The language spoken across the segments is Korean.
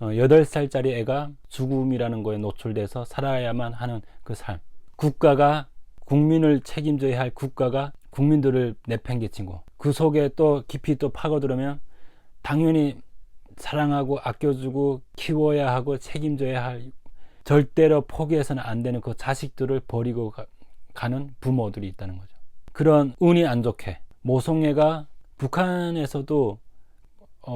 8살짜리 애가 죽음이라는 거에 노출돼서 살아야만 하는 그 삶. 국가가, 국민을 책임져야 할 국가가 국민들을 내팽개친 거. 그 속에 또 깊이 또 파고들면 당연히 사랑하고 아껴주고 키워야 하고 책임져야 할, 절대로 포기해서는 안 되는 그 자식들을 버리고 가는 부모들이 있다는 거죠. 그런 운이 안 좋게 모성애가 북한에서도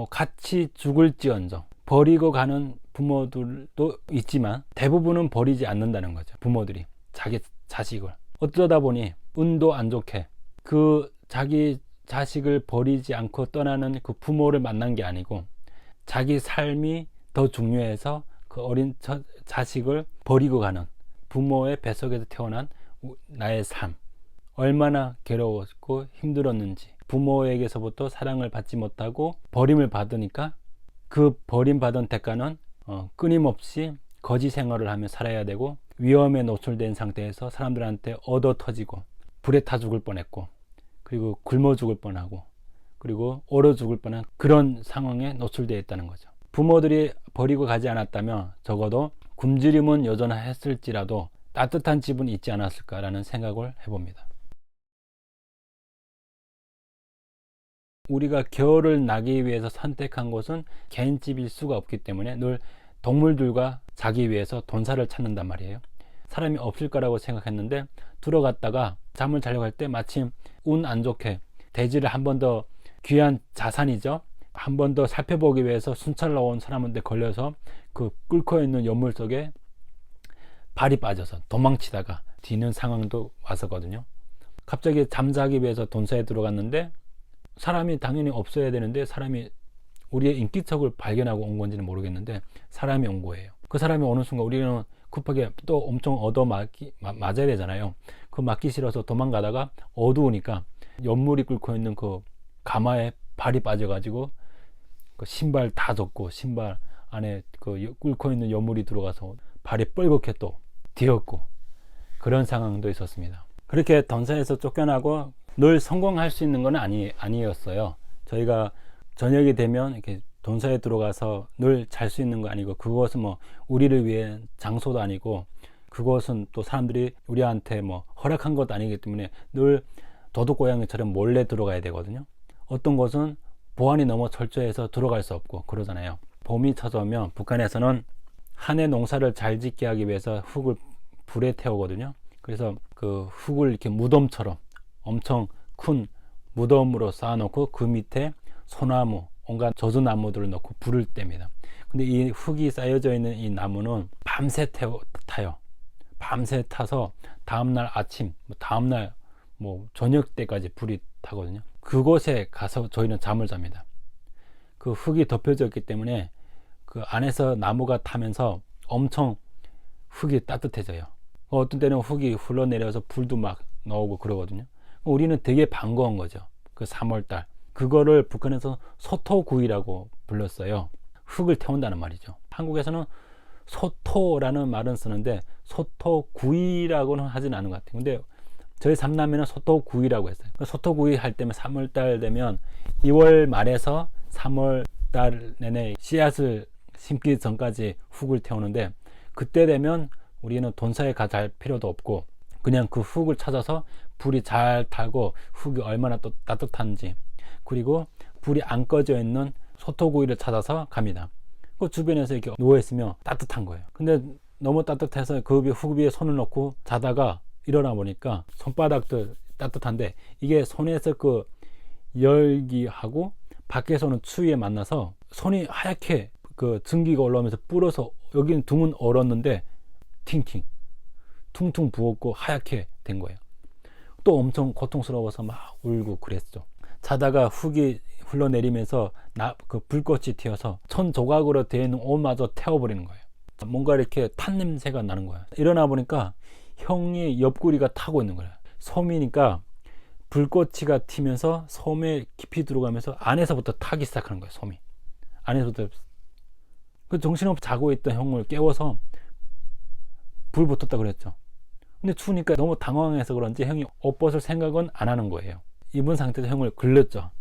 같이 죽을지언정 버리고 가는 부모들도 있지만 대부분은 버리지 않는다는 거죠. 부모들이 자기 자식을. 어쩌다 보니 운도 안 좋게 그 자기 자식을 버리지 않고 떠나는 그 부모를 만난 게 아니고 자기 삶이 더 중요해서 그 어린 자식을 버리고 가는 부모의 뱃속에서 태어난 나의 삶, 얼마나 괴로웠고 힘들었는지, 부모에게서부터 사랑을 받지 못하고 버림을 받으니까 그 버림받은 대가는 끊임없이 거지 생활을 하며 살아야 되고 위험에 노출된 상태에서 사람들한테 얻어 터지고 불에 타 죽을 뻔했고 그리고 굶어 죽을 뻔하고 그리고 얼어 죽을 뻔한 그런 상황에 노출되어 있다는 거죠. 부모들이 버리고 가지 않았다면 적어도 굶주림은 여전했을지라도 따뜻한 집은 있지 않았을까라는 생각을 해봅니다. 우리가 겨울을 나기 위해서 선택한 곳은 개인집일 수가 없기 때문에 늘 동물들과 자기 위해서 돈살을 찾는단 말이에요. 사람이 없을 거라고 생각했는데 들어갔다가 잠을 자려고 할 때 마침 운 안 좋게 돼지를 한 번 더, 귀한 자산이죠, 한 번 더 살펴보기 위해서 순찰로 온 사람한테 걸려서 그 끓고 있는 연물 속에 발이 빠져서 도망치다가 뒤는 상황도 왔었거든요. 갑자기 잠자기 위해서 돈사에 들어갔는데 사람이 당연히 없어야 되는데 사람이 우리의 인기척을 발견하고 온 건지는 모르겠는데 사람이 온 거예요. 그 사람이 오는 순간 우리는 급하게 또 엄청 맞아야 되잖아요. 그 맞기 싫어서 도망가다가 어두우니까 연물이 끓고 있는 그 가마에 발이 빠져가지고 그 신발 다 젖고 신발 안에 그 끓고 있는 연물이 들어가서 발이 뻘겋게 또 뒤었고 그런 상황도 있었습니다. 그렇게 던사에서 쫓겨나고 늘 성공할 수 있는 건 아니었어요. 저희가 저녁이 되면 이렇게 돈사에 들어가서 늘 잘 수 있는 거 아니고 그것은 뭐 우리를 위해 장소도 아니고 그것은 또 사람들이 우리한테 뭐 허락한 것도 아니기 때문에 늘 도둑고양이처럼 몰래 들어가야 되거든요. 어떤 곳은 보안이 너무 철저해서 들어갈 수 없고 그러잖아요. 봄이 찾아오면 북한에서는 한 해 농사를 잘 짓게 하기 위해서 흙을 불에 태우거든요. 그래서 그 흙을 이렇게 무덤처럼 엄청 큰 무덤으로 쌓아놓고 그 밑에 소나무, 온갖 젖은 나무들을 넣고 불을 뗍니다. 근데 이 흙이 쌓여져 있는 이 나무는 밤새 타요. 밤새 타서 다음날 아침, 다음날 저녁 때까지 불이 타거든요. 그곳에 가서 저희는 잠을 잡니다. 그 흙이 덮여져 있기 때문에 그 안에서 나무가 타면서 엄청 흙이 따뜻해져요. 어떤 때는 흙이 흘러내려서 불도 막 나오고 그러거든요. 우리는 되게 반가운 거죠. 그 3월달. 그거를 북한에서 소토구이라고 불렀어요. 흙을 태운다는 말이죠. 한국에서는 소토라는 말은 쓰는데 소토구이라고는 하진 않은 것 같아요. 근데 저희 삼남매는 소토구이라고 했어요. 소토구이 할 때면 3월달 되면 2월 말에서 3월달 내내 씨앗을 심기 전까지 흙을 태우는데 그때 되면 우리는 돈사에 갈 필요도 없고 그냥 그 흙을 찾아서 불이 잘 타고 흙이 얼마나 또 따뜻한지 그리고 불이 안 꺼져 있는 소토구이를 찾아서 갑니다. 그 주변에서 이렇게 누워있으면 따뜻한 거예요. 근데 너무 따뜻해서 그 흙 위에 손을 넣고 자다가 일어나 보니까 손바닥들 따뜻한데 이게 손에서 그 열기하고 밖에서는 추위에 만나서 손이 하얗게 그 증기가 올라오면서 불어서 여기는 등은 얼었는데 퉁퉁 부었고 하얗게 된 거예요. 또 엄청 고통스러워서 막 울고 그랬죠. 자다가 흙이 흘러내리면서 그 불꽃이 튀어서 천 조각으로 되어 있는 옷마저 태워버리는 거예요. 뭔가 이렇게 탄 냄새가 나는 거예요. 일어나 보니까 형이 옆구리가 타고 있는 거예요. 솜이니까 불꽃이가 튀면서 솜에 깊이 들어가면서 안에서부터 타기 시작하는 거예요. 솜이 안에서부터. 그 정신없이 자고 있던 형을 깨워서 불 붙었다 그랬죠. 근데 추우니까 너무 당황해서 그런지 형이 옷 벗을 생각은 안 하는 거예요. 입은 상태에서 형을 굴렸죠.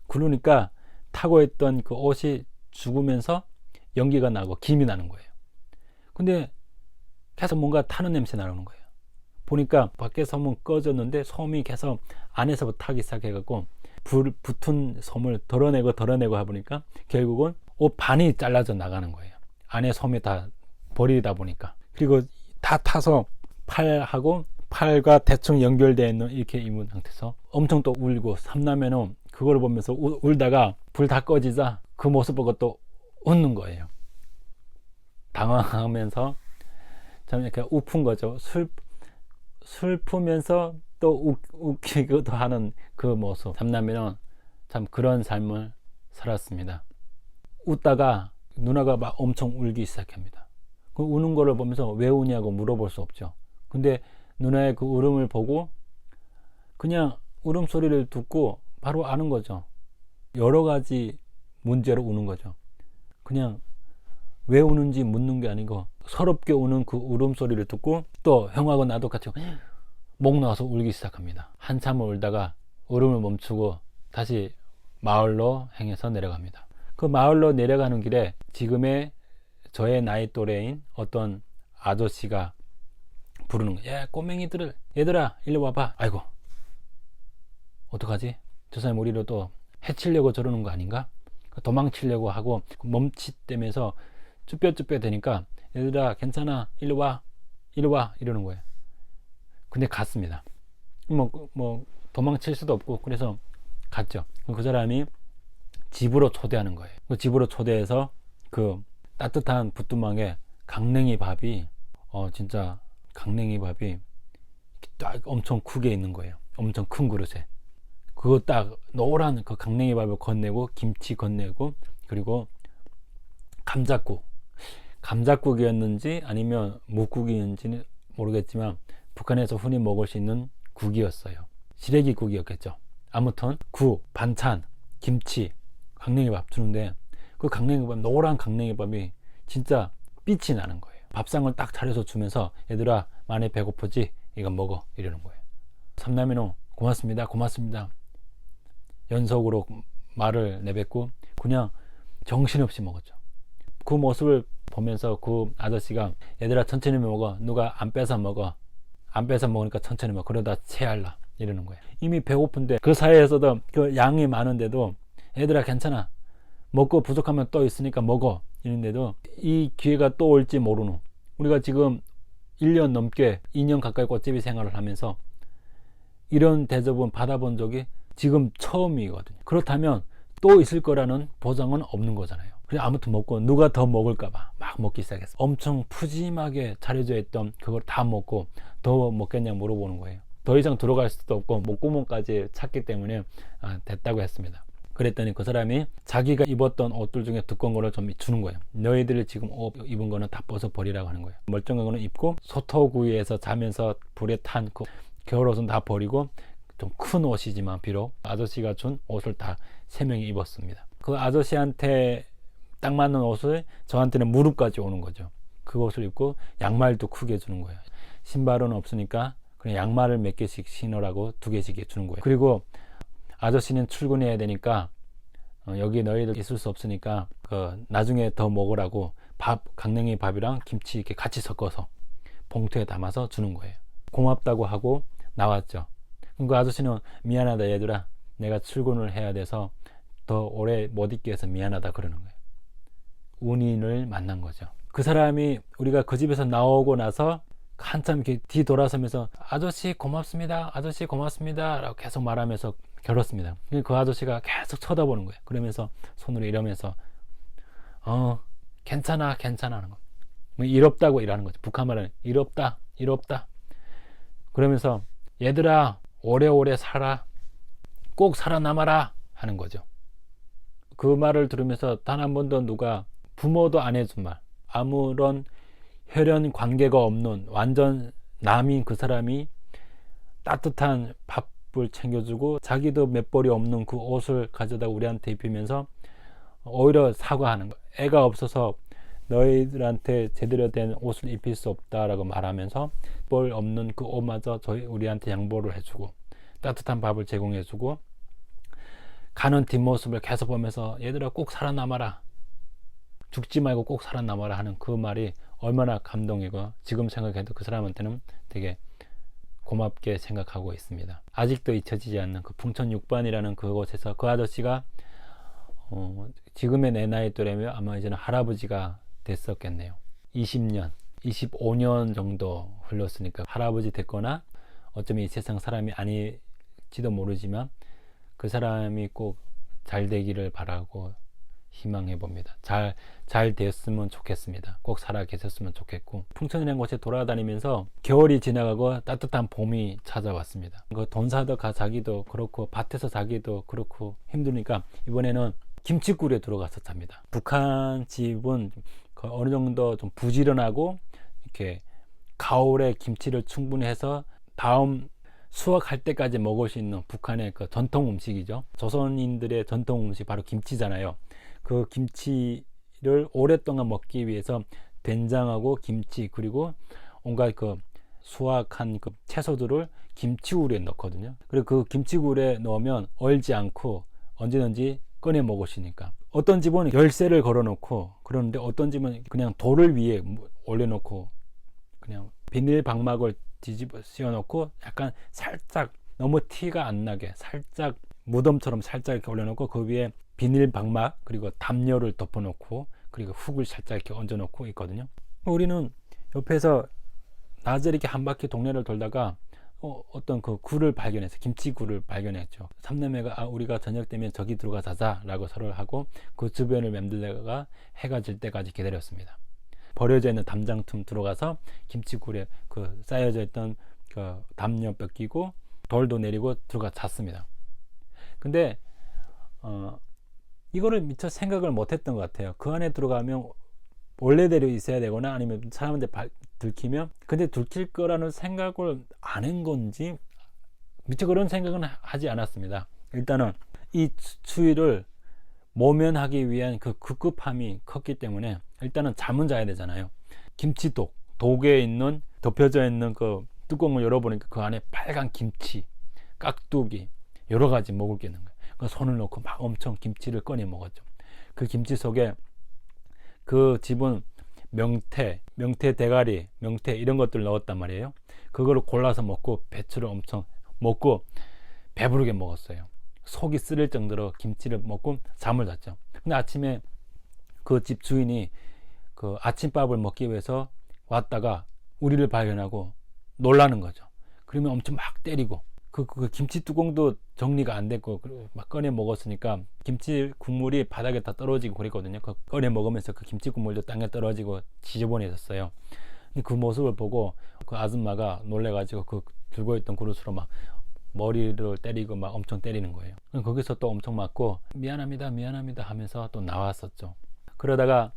굴르니까 타고 있던 그 옷이 죽으면서 연기가 나고 김이 나는 거예요. 근데 계속 뭔가 타는 냄새 나는 거예요. 보니까 밖에 솜은 꺼졌는데 솜이 계속 안에서부터 타기 시작해갖고 불 붙은 솜을 덜어내고 해보니까 결국은 옷 반이 잘라져 나가는 거예요. 안에 솜이 다 버리다 보니까. 그리고 다 타서 팔과 대충 연결되어 있는 이렇게 입은 상태에서 엄청 또 울고, 삼남매는 그걸 보면서 울다가 불 다 꺼지자 그 모습 보고 또 웃는 거예요. 당황하면서 참 이렇게 우픈 거죠. 슬프면서 또 웃기기도 하는 그 모습. 삼남매는 참 그런 삶을 살았습니다. 웃다가 누나가 막 엄청 울기 시작합니다. 그 우는 거를 보면서 왜 우냐고 물어볼 수 없죠. 근데 누나의 그 울음을 보고 그냥 울음소리를 듣고 바로 아는 거죠. 여러 가지 문제로 우는 거죠. 그냥 왜 우는지 묻는 게 아니고 서럽게 우는 그 울음소리를 듣고 또 형하고 나도 같이 목 나와서 울기 시작합니다. 한참을 울다가 울음을 멈추고 다시 마을로 향해서 내려갑니다. 그 마을로 내려가는 길에 지금의 저의 나이 또래인 어떤 아저씨가 부르는 거예요. 야, 꼬맹이들을, 얘들아 일로 와봐. 아이고, 어떡하지? 저 사람 우리를 또 해치려고 저러는 거 아닌가? 도망치려고 하고 멈칫대면서 쭈뼛쭈뼛 되니까 얘들아 괜찮아, 일로 와 이러는 거예요. 근데 갔습니다. 뭐 도망칠 수도 없고 그래서 갔죠. 그 사람이 집으로 초대하는 거예요. 그 집으로 초대해서 그 따뜻한 부뚜막에 강냉이 밥이 진짜 강냉이 밥이 딱 엄청 크게 있는 거예요. 엄청 큰 그릇에. 그거 딱 노란 그 강냉이 밥을 건네고 김치 건네고 그리고 감자국이었는지 아니면 묵국이었는지는 모르겠지만 북한에서 흔히 먹을 수 있는 국이었어요. 시래기 국이었겠죠. 아무튼 국, 반찬, 김치, 강냉이밥 주는데 그 강냉이밥, 노란 강냉이밥이 진짜 빛이 나는 거예요. 밥상을 딱 차려서 주면서 얘들아 많이 배고프지? 이거 먹어 이러는 거예요. 삼남매는 고맙습니다 연속으로 말을 내뱉고 그냥 정신없이 먹었죠. 그 모습을 보면서 그 아저씨가 얘들아 천천히 먹어, 누가 안 뺏어 먹으니까 천천히 먹어, 그러다 체할라 이러는 거예요. 이미 배고픈데 그 사이에서도 그 양이 많은데도 얘들아 괜찮아, 먹고 부족하면 또 있으니까 먹어 이랬는데도 이 기회가 또 올지 모르는, 우리가 지금 1년 넘게 2년 가까이 꽃제비 생활을 하면서 이런 대접은 받아본 적이 지금 처음이거든요. 그렇다면 또 있을 거라는 보장은 없는 거잖아요. 그래 아무튼 먹고 누가 더 먹을까봐 막 먹기 시작했어. 엄청 푸짐하게 차려져 있던 그걸 다 먹고 더 먹겠냐 물어보는 거예요. 더 이상 들어갈 수도 없고 목구멍까지 찼기 때문에 됐다고 했습니다. 그랬더니 그 사람이 자기가 입었던 옷들 중에 두꺼운 거를 좀 주는 거예요. 너희들이 지금 옷 입은 거는 다 벗어버리라고 하는 거예요. 멀쩡한 거는 입고 소토구이에서 자면서 불에 탄 그 겨울옷은 다 버리고 좀 큰 옷이지만 비록 아저씨가 준 옷을 다 3명이 입었습니다. 그 아저씨한테 딱 맞는 옷을 저한테는 무릎까지 오는 거죠. 그 옷을 입고 양말도 크게 주는 거예요. 신발은 없으니까 그냥 양말을 몇 개씩 신으라고 2개씩 주는 거예요. 그리고 아저씨는 출근해야 되니까 여기 너희들 있을 수 없으니까 나중에 더 먹으라고 강냉이 밥이랑 김치 이렇게 같이 섞어서 봉투에 담아서 주는 거예요. 고맙다고 하고 나왔죠. 그 아저씨는 미안하다 얘들아, 내가 출근을 해야 돼서 더 오래 못 있게 해서 미안하다 그러는 거예요. 운인을 만난 거죠. 그 사람이 우리가 그 집에서 나오고 나서 한참 이렇게 뒤돌아서면서 아저씨 고맙습니다 라고 계속 말하면서 결었습니다. 그 아저씨가 계속 쳐다보는 거예요. 그러면서 손으로 이러면서 괜찮아 하는 거. 이롭다고 일하는 거죠. 북한말은 이롭다 그러면서 얘들아 오래오래 살아, 꼭 살아남아라 하는 거죠. 그 말을 들으면서 단 한 번도 누가 부모도 안 해준 말, 아무런 혈연 관계가 없는 완전 남인 그 사람이 따뜻한 밥을 챙겨주고 자기도 몇 벌이 없는 그 옷을 가져다 우리한테 입히면서 오히려 사과하는 거예요. 애가 없어서 너희들한테 제대로 된 옷을 입힐 수 없다라고 말하면서 벌 없는 그 옷마저 우리한테 양보를 해주고 따뜻한 밥을 제공해주고 가는 뒷모습을 계속 보면서 얘들아 꼭 살아남아라, 죽지 말고 꼭 살아남아라 하는 그 말이 얼마나 감동이고 지금 생각해도 그 사람한테는 되게 고맙게 생각하고 있습니다. 아직도 잊혀지지 않는 그 풍천 6반이라는 그곳에서 그 아저씨가 지금의 내 나이 또래면 아마 이제는 할아버지가 됐었겠네요. 20년, 25년 정도 흘렀으니까 할아버지 됐거나 어쩌면 이 세상 사람이 아닐지도 모르지만 그 사람이 꼭 잘 되기를 바라고 희망해 봅니다. 잘 되었으면 좋겠습니다. 꼭 살아 계셨으면 좋겠고, 풍천이라는 곳에 돌아다니면서 겨울이 지나가고 따뜻한 봄이 찾아왔습니다. 그 돈 사러 자기도 그렇고 밭에서 자기도 그렇고 힘드니까 이번에는 김치굴에 들어갔었답니다. 북한 집은 어느 정도 좀 부지런하고 이렇게 가을에 김치를 충분히 해서 다음 수확할 때까지 먹을 수 있는 북한의 그 전통 음식이죠. 조선인들의 전통 음식 바로 김치잖아요. 그 김치를 오랫동안 먹기 위해서 된장하고 김치 그리고 온갖 그 수확한 그 채소들을 김치굴에 넣거든요. 그리고 그 김치굴에 넣으면 얼지 않고 언제든지 꺼내 먹을 수 있으니까. 어떤 집은 열쇠를 걸어 놓고 그러는데 어떤 집은 그냥 돌을 위에 올려놓고 그냥 비닐 방막을 뒤집어 씌워놓고 약간 살짝 너무 티가 안 나게 살짝 무덤처럼 살짝 이렇게 올려놓고 그 위에 비닐 방막 그리고 담요를 덮어놓고 그리고 흙을 살짝 이렇게 얹어놓고 있거든요. 우리는 옆에서 낮에 이렇게 한 바퀴 동네를 돌다가 어떤 그 굴을 발견해서 김치굴을 발견했죠. 삼남매가 우리가 저녁 되면 저기 들어가 자자 라고 서로 하고 그 주변을 맴돌다가 해가 질 때까지 기다렸습니다. 버려져 있는 담장틈 들어가서 김치굴에 그 쌓여져 있던 그 담요 뺏기고 돌도 내리고 들어가 잤습니다. 근데 이거를 미처 생각을 못했던 것 같아요. 그 안에 들어가면 원래대로 있어야 되거나 아니면 사람한테 들키면 근데 들킬 거라는 생각을 안 한 건지 미처 그런 생각은 하지 않았습니다. 일단은 이 추위를 모면하기 위한 그 급급함이 컸기 때문에 일단은 잠은 자야 되잖아요. 김치독, 독에 있는 덮여져 있는 그 뚜껑을 열어보니까 그 안에 빨간 김치, 깍두기 여러 가지 먹을 게 있는 거예요. 그 손을 넣고 막 엄청 김치를 꺼내 먹었죠. 그 김치 속에 그 집은 명태 대가리, 명태 이런 것들 넣었단 말이에요. 그거를 골라서 먹고 배추를 엄청 먹고 배부르게 먹었어요. 속이 쓰릴 정도로 김치를 먹고 잠을 잤죠. 근데 아침에 그 집 주인이 그 아침밥을 먹기 위해서 왔다가 우리를 발견하고 놀라는 거죠. 그러면 엄청 막 때리고 그 김치 뚜껑도 정리가 안 됐고 막 꺼내 먹었으니까 김치 국물이 바닥에 다 떨어지고 그랬거든요. 그 꺼내 먹으면서 그 김치 국물도 땅에 떨어지고 지저분해졌어요. 근데 그 모습을 보고 그 아줌마가 놀래가지고 그 들고 있던 그릇으로 막 머리를 때리고 막 엄청 때리는 거예요. 거기서 또 엄청 맞고 미안합니다 하면서 또 나왔었죠. 그러다가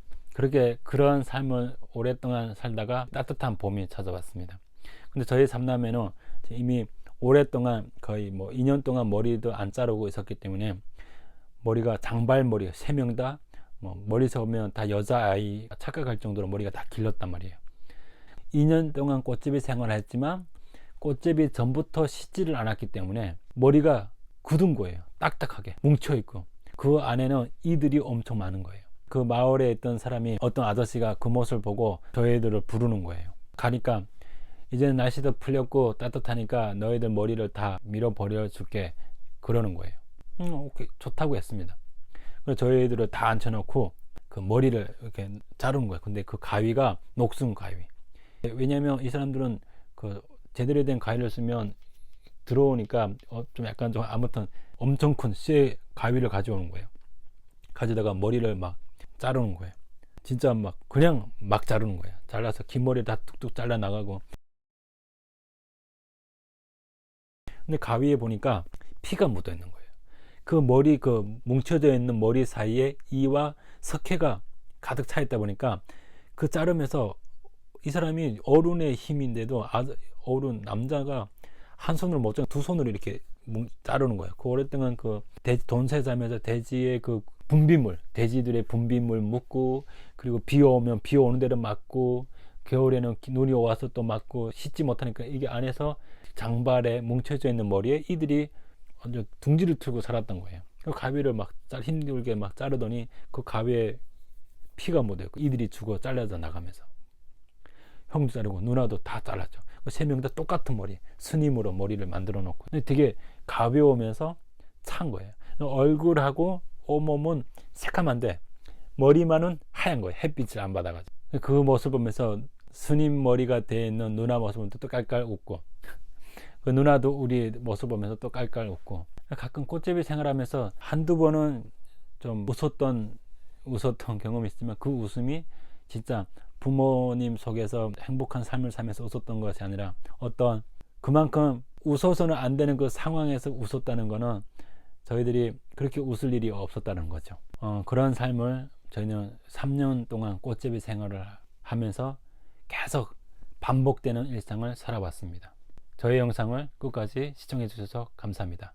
그런 삶을 오랫동안 살다가 따뜻한 봄이 찾아왔습니다. 근데 저희 삼남매는 이미 오랫동안 거의 뭐 2년 동안 머리도 안 자르고 있었기 때문에 머리가 장발머리 3명 다 머리 서면 다 여자아이 착각할 정도로 머리가 다 길렀단 말이에요. 2년 동안 꽃제비 생활을 했지만 꽃제비 전부터 씻지를 않았기 때문에 머리가 굳은 거예요. 딱딱하게 뭉쳐있고 그 안에는 이들이 엄청 많은 거예요. 그 마을에 있던 사람이 어떤 아저씨가 그 모습을 보고 저희들을 부르는 거예요. 가니까 이제는 날씨도 풀렸고 따뜻하니까 너희들 머리를 다 밀어버려 줄게 그러는 거예요. 오케이 좋다고 했습니다. 그래서 저희들을 다 앉혀놓고 그 머리를 이렇게 자르는 거예요. 근데 그 가위가 녹슨 가위. 왜냐면 이 사람들은 그 제대로 된 가위를 쓰면 들어오니까 좀 약간 좀 아무튼 엄청 큰 쇠 가위를 가져오는 거예요. 가져다가 머리를 막 자르는 거예요. 진짜 막 그냥 막 자르는 거예요. 잘라서 긴 머리 다 뚝뚝 잘라 나가고. 근데 가위에 보니까 피가 묻어 있는 거예요. 그 머리 그 뭉쳐져 있는 머리 사이에 이와 석회가 가득 차 있다 보니까 그 자르면서 이 사람이 어른의 힘인데도 어른 남자가 한 손으로 못 자르고 두 손으로 이렇게 자르는 거예요. 그 오랫동안 그 돈세 자면서 돼지의 그 분비물, 돼지들의 분비물 묻고 그리고 비 오면 비 오는 대로 맞고 겨울에는 눈이 와서 또 맞고 씻지 못하니까 이게 안에서 장발에 뭉쳐져 있는 머리에 이들이 완전 둥지를 틀고 살았던 거예요. 그 가위를 막 힘들게 막 자르더니 그 가위에 피가 묻어있고 이들이 죽어 잘려져 나가면서 형도 자르고 누나도 다 잘랐죠. 세 명 다 똑같은 머리, 스님으로 머리를 만들어 놓고 되게 가벼우면서 찬 거예요. 얼굴하고 온몸은 새카만데 머리만은 하얀 거예요. 햇빛을 안 받아가지고. 그 모습 보면서 스님 머리가 돼 있는 누나 모습은 또 깔깔 웃고, 그 누나도 우리 모습 보면서 또 깔깔 웃고, 가끔 꽃제비 생활하면서 한두 번은 좀 웃었던 경험이 있지만 그 웃음이 진짜 부모님 속에서 행복한 삶을 살면서 웃었던 것이 아니라 어떤 그만큼 웃어서는 안 되는 그 상황에서 웃었다는 거는 저희들이 그렇게 웃을 일이 없었다는 거죠. 그런 삶을 저희는 3년 동안 꽃제비 생활을 하면서 계속 반복되는 일상을 살아왔습니다. 저희 영상을 끝까지 시청해 주셔서 감사합니다.